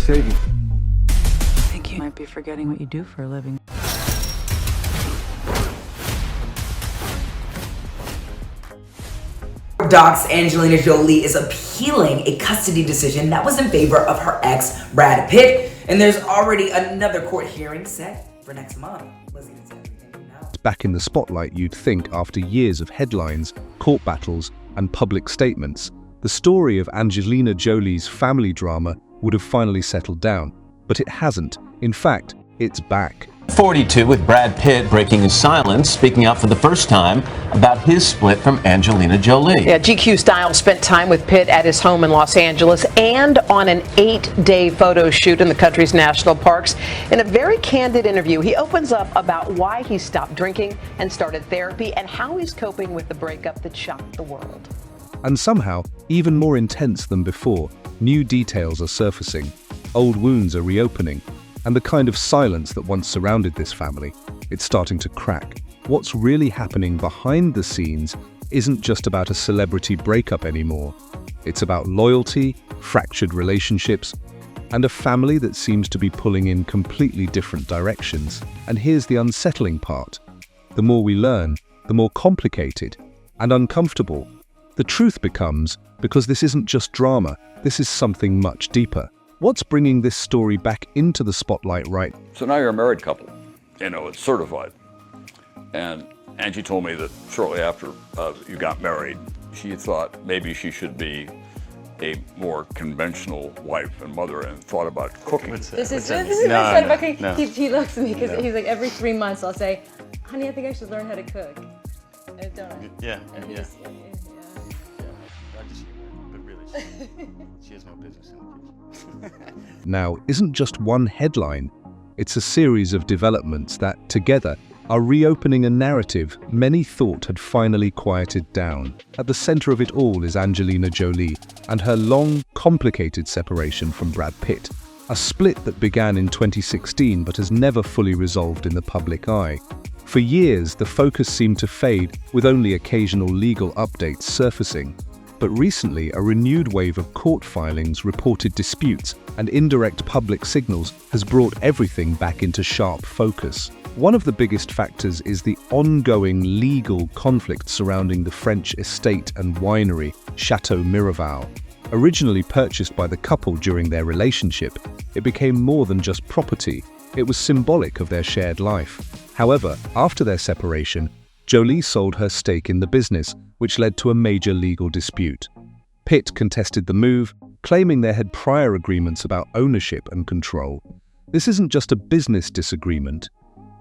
save you. I think you might be forgetting what you do for a living. Doc's Angelina Jolie is appealing a custody decision that was in favor of her ex, Brad Pitt, and there's already another court hearing set for next month. Back in the spotlight, you'd think, after years of headlines, court battles, and public statements, the story of Angelina Jolie's family drama would have finally settled down. But it hasn't. In fact, it's back. 42 with Brad Pitt breaking his silence, speaking out for the first time about his split from Angelina Jolie. Yeah, GQ Style spent time with Pitt at his home in Los Angeles and on an 8-day photo shoot in the country's national parks. In a very candid interview, he opens up about why he stopped drinking and started therapy and how he's coping with the breakup that shocked the world. And somehow, even more intense than before, new details are surfacing, old wounds are reopening, and the kind of silence that once surrounded this family, it's starting to crack. What's really happening behind the scenes isn't just about a celebrity breakup anymore. It's about loyalty, fractured relationships, and a family that seems to be pulling in completely different directions. And here's the unsettling part. The more we learn, the more complicated and uncomfortable the truth becomes, because this isn't just drama, this is something much deeper. What's bringing this story back into the spotlight right? So now you're a married couple, it's certified. And Angie told me that shortly after you got married, she thought maybe she should be a more conventional wife and mother and thought about cooking. This is what I said about cooking. No. He looks at me because he's like, every 3 months I'll say, honey, I think I should learn how to cook. And don't I? Yeah. Yeah. But really, she has no business in the kitchen. Now, isn't just one headline, it's a series of developments that, together, are reopening a narrative many thought had finally quieted down. At the center of it all is Angelina Jolie and her long, complicated separation from Brad Pitt, a split that began in 2016 but has never fully resolved in the public eye. For years, the focus seemed to fade, with only occasional legal updates surfacing. But recently, a renewed wave of court filings, reported disputes, and indirect public signals has brought everything back into sharp focus. One of the biggest factors is the ongoing legal conflict surrounding the French estate and winery, Chateau Miraval. Originally purchased by the couple during their relationship, it became more than just property. It was symbolic of their shared life. However, after their separation, Jolie sold her stake in the business, which led to a major legal dispute. Pitt contested the move, claiming there had prior agreements about ownership and control. This isn't just a business disagreement.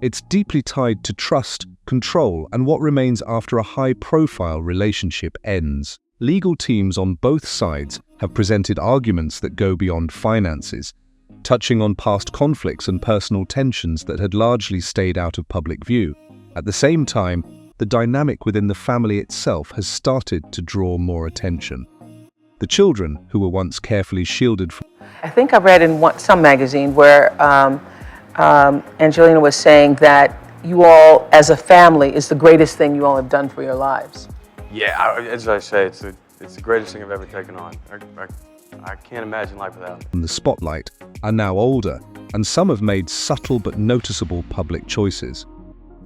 It's deeply tied to trust, control, and what remains after a high-profile relationship ends. Legal teams on both sides have presented arguments that go beyond finances, touching on past conflicts and personal tensions that had largely stayed out of public view. At the same time, the dynamic within the family itself has started to draw more attention. The children, who were once carefully shielded from... I think I read in some magazine where Angelina was saying that you all, as a family, is the greatest thing you all have done for your lives. Yeah, as I say, it's the greatest thing I've ever taken on. I can't imagine life without it. The spotlight are now older, and some have made subtle but noticeable public choices.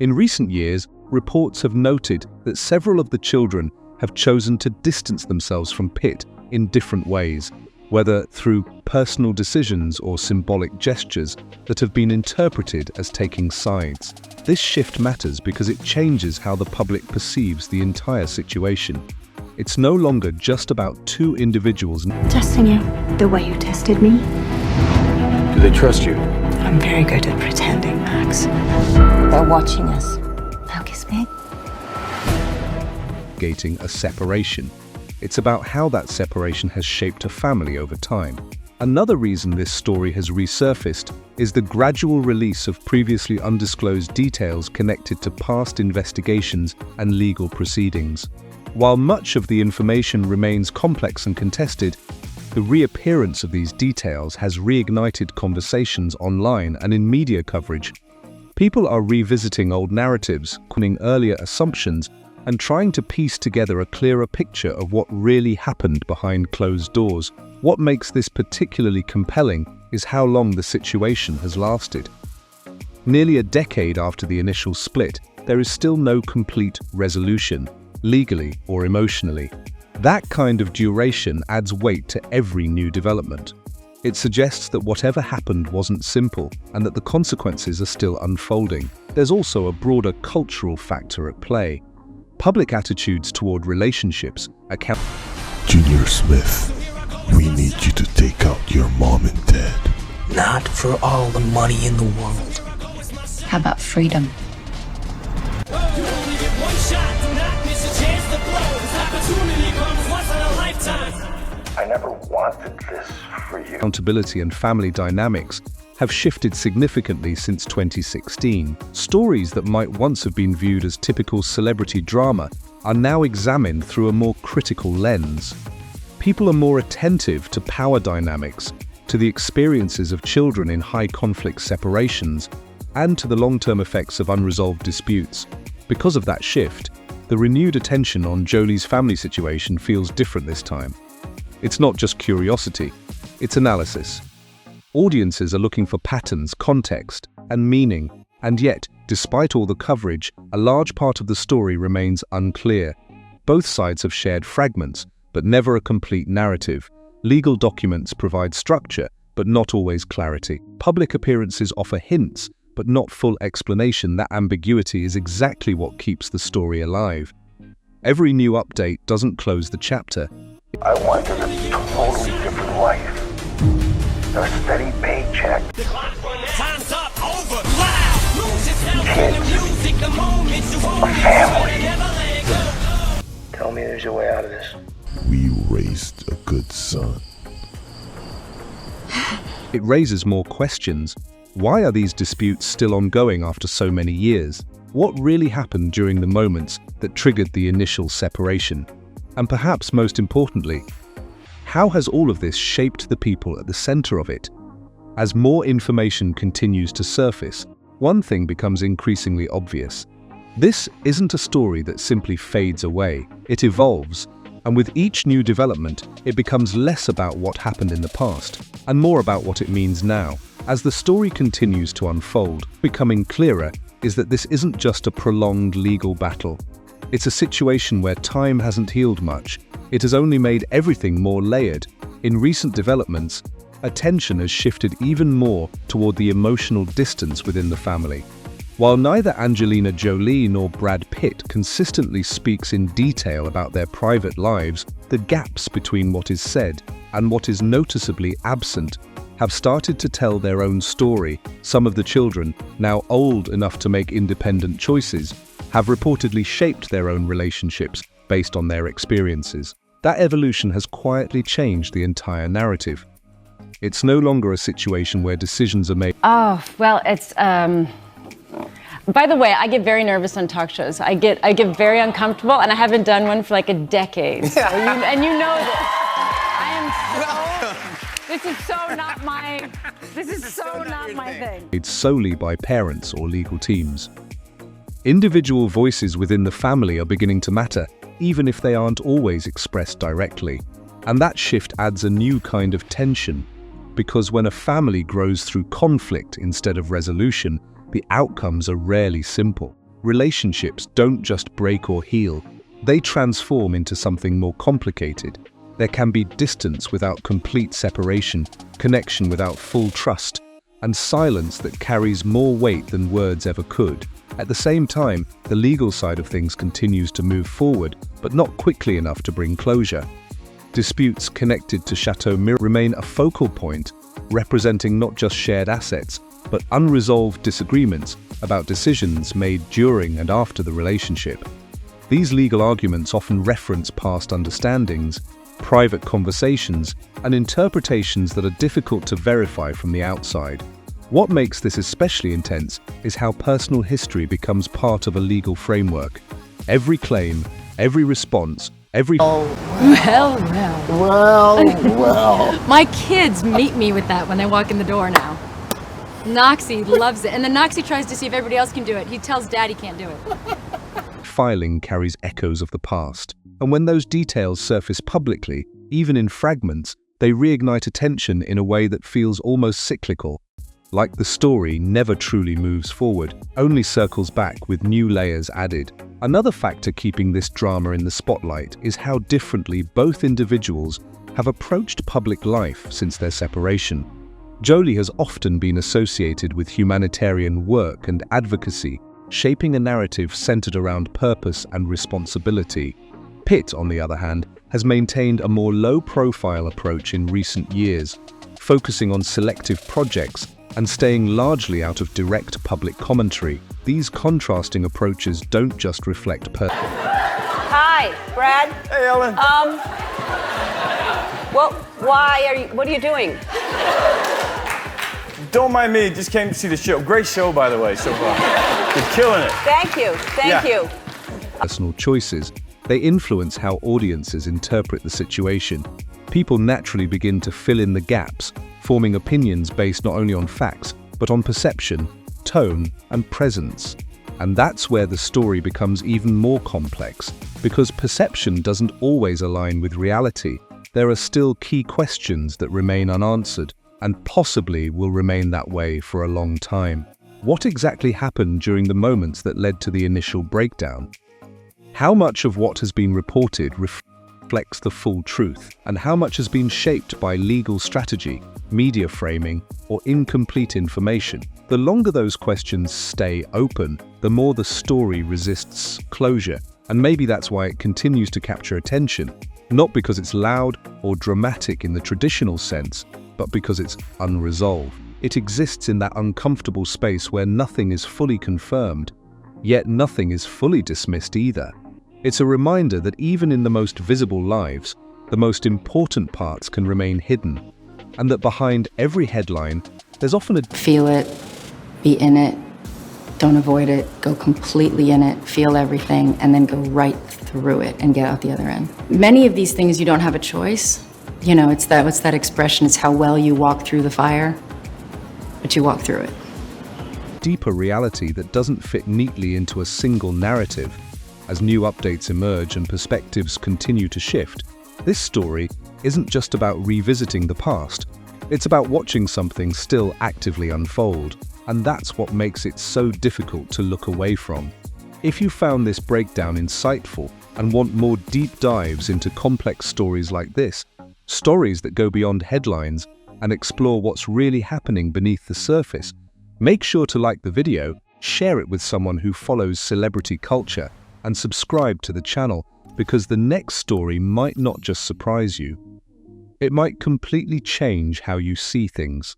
In recent years, reports have noted that several of the children have chosen to distance themselves from Pitt in different ways, whether through personal decisions or symbolic gestures that have been interpreted as taking sides. This shift matters because it changes how the public perceives the entire situation. It's no longer just about two individuals. Testing you the way you tested me. Do they trust you? I'm very good at pretending, Max. They're watching us. Now kiss me. Gating a separation. It's about how that separation has shaped a family over time. Another reason this story has resurfaced is the gradual release of previously undisclosed details connected to past investigations and legal proceedings. While much of the information remains complex and contested, the reappearance of these details has reignited conversations online and in media coverage. People are revisiting old narratives, questioning earlier assumptions, and trying to piece together a clearer picture of what really happened behind closed doors. What makes this particularly compelling is how long the situation has lasted. Nearly a decade after the initial split, there is still no complete resolution, legally or emotionally. That kind of duration adds weight to every new development. It suggests that whatever happened wasn't simple and that the consequences are still unfolding. There's also a broader cultural factor at play. Public attitudes toward relationships account. Junior Smith, we need you to take out your mom and dad. Not for all the money in the world. How about freedom? I never wanted this for you. Accountability and family dynamics have shifted significantly since 2016. Stories that might once have been viewed as typical celebrity drama are now examined through a more critical lens. People are more attentive to power dynamics, to the experiences of children in high-conflict separations, and to the long-term effects of unresolved disputes. Because of that shift, the renewed attention on Jolie's family situation feels different this time. It's not just curiosity, it's analysis. Audiences are looking for patterns, context, and meaning, and yet, despite all the coverage, a large part of the story remains unclear. Both sides have shared fragments, but never a complete narrative. Legal documents provide structure, but not always clarity. Public appearances offer hints, but not full explanation. That ambiguity is exactly what keeps the story alive. Every new update doesn't close the chapter. I wanted a totally different life. A steady paycheck. Time's up, over, loud. Kids. A family. Tell me there's a way out of this. We raised a good son. It raises more questions. Why are these disputes still ongoing after so many years? What really happened during the moments that triggered the initial separation? And perhaps most importantly, how has all of this shaped the people at the center of it? As more information continues to surface, one thing becomes increasingly obvious. This isn't a story that simply fades away. It evolves, and with each new development, it becomes less about what happened in the past and more about what it means now. As the story continues to unfold, becoming clearer is that this isn't just a prolonged legal battle. It's a situation where time hasn't healed much. It has only made everything more layered. In recent developments, attention has shifted even more toward the emotional distance within the family. While neither Angelina Jolie nor Brad Pitt consistently speaks in detail about their private lives, the gaps between what is said and what is noticeably absent have started to tell their own story. Some of the children, now old enough to make independent choices, have reportedly shaped their own relationships based on their experiences. That evolution has quietly changed the entire narrative. It's no longer a situation where decisions are made. Oh, well, it's, by the way, I get very nervous on talk shows. I get very uncomfortable, and I haven't done one for like a decade. So and you know this. This is so not my thing. It's solely by parents or legal teams. Individual voices within the family are beginning to matter, even if they aren't always expressed directly. And that shift adds a new kind of tension, because when a family grows through conflict instead of resolution, the outcomes are rarely simple. Relationships don't just break or heal, they transform into something more complicated. There can be distance without complete separation, connection without full trust, and silence that carries more weight than words ever could. At the same time, the legal side of things continues to move forward, but not quickly enough to bring closure. Disputes connected to Chateau Mirror remain a focal point, representing not just shared assets, but unresolved disagreements about decisions made during and after the relationship. These legal arguments often reference past understandings, private conversations, and interpretations that are difficult to verify from the outside. What makes this especially intense is how personal history becomes part of a legal framework. Every claim, every response, every... Well. My kids meet me with that when they walk in the door now. Noxie loves it, and then Noxie tries to see if everybody else can do it. He tells Dad he can't do it. Filing carries echoes of the past, and when those details surface publicly, even in fragments, They reignite attention in a way that feels almost cyclical, like the story never truly moves forward, only circles back with new layers added. Another factor keeping this drama in the spotlight is how differently both individuals have approached public life since their separation. Jolie has often been associated with humanitarian work and advocacy, shaping a narrative centered around purpose and responsibility. Pitt, on the other hand, has maintained a more low-profile approach in recent years, focusing on selective projects and staying largely out of direct public commentary. These contrasting approaches don't just reflect Hi, Brad. Hey, Ellen. Well, what are you doing? Don't mind me, just came to see the show. Great show, by the way, so far. You're killing it. Thank you. Personal choices. They influence how audiences interpret the situation. People naturally begin to fill in the gaps, forming opinions based not only on facts, but on perception, tone, and presence. And that's where the story becomes even more complex, because perception doesn't always align with reality. There are still key questions that remain unanswered, and possibly will remain that way for a long time. What exactly happened during the moments that led to the initial breakdown? How much of what has been reported reflects the full truth, and how much has been shaped by legal strategy, media framing, or incomplete information? The longer those questions stay open, the more the story resists closure, and maybe that's why it continues to capture attention, not because it's loud or dramatic in the traditional sense, but because it's unresolved. It exists in that uncomfortable space where nothing is fully confirmed, yet nothing is fully dismissed either. It's a reminder that even in the most visible lives, the most important parts can remain hidden, and that behind every headline, there's often a feel it, be in it, don't avoid it, go completely in it, feel everything, and then go right through it and get out the other end. Many of these things you don't have a choice. You know, it's that expression, it's how well you walk through the fire, but you walk through it. deeper reality that doesn't fit neatly into a single narrative. As new updates emerge and perspectives continue to shift, this story isn't just about revisiting the past, it's about watching something still actively unfold, and that's what makes it so difficult to look away from. If you found this breakdown insightful and want more deep dives into complex stories like this, stories that go beyond headlines and explore what's really happening beneath the surface, make sure to like the video, share it with someone who follows celebrity culture, and subscribe to the channel, because the next story might not just surprise you, it might completely change how you see things.